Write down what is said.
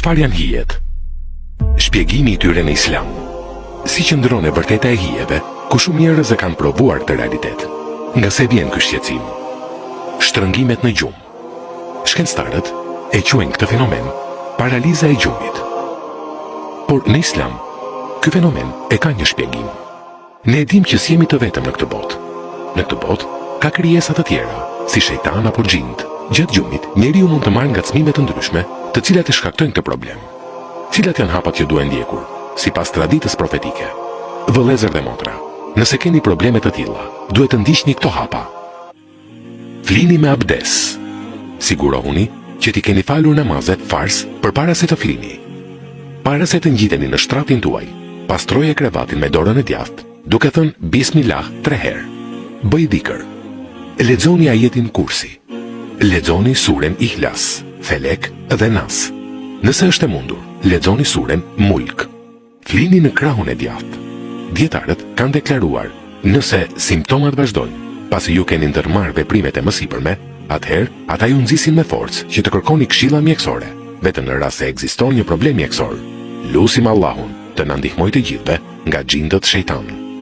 Çfarë janë hijet? Shpjegimi i tyre në Islam. Si qëndron e vërteta e hijeve, ku shumë njerëz e kanë provuar këtë realitet. Nga se vjen ky shqetësim? Shtrëngimet në gjumë. Shkencëtarët e quajnë këtë fenomen paraliza e gjumit. Por në Islam, ky fenomen e ka një shpjegim. Ne e dim që s'jemi të vetëm në këtë botë. Në këtë botë ka krijesa të tjera, si shejtan apo xhint. Gjatë gjumit, njeriu mund të marrë ngacmime të ndryshme, të cilat e shkaktojnë këtë problem. Cilat janë hapat që duhen ndjekur, sipas traditës profetike? Vëllezër dhe motra, nëse keni probleme të tilla, duhet të ndiqni këto hapa. Flini me abdes. Sigurohuni që ti keni falur namazet fars përpara se të flini. Para se të ngjiteni në shtratin tuaj, pastroje krevatin me dorën e djathtë, duke thënë Bismillah 3 herë. Bëj dhikr. Lexoni ajetin Kursi. Lexoni suren Ihlas, Felek dhe Nas. Nëse është e mundur, lexoni suren Mulk. Flini në krahun e djathtë. Dietarët kanë deklaruar, nëse simptomat vazhdojnë, pasi ju keni ndërmarrë veprimet e mësipërme, atëherë ata ju nxisin me forcë që të kërkoni këshilla mjekësore, vetëm në rast se ekziston një problem mjekësor. Lusim Allahun të na ndihmojë të gjithëve nga xhindët shejtan.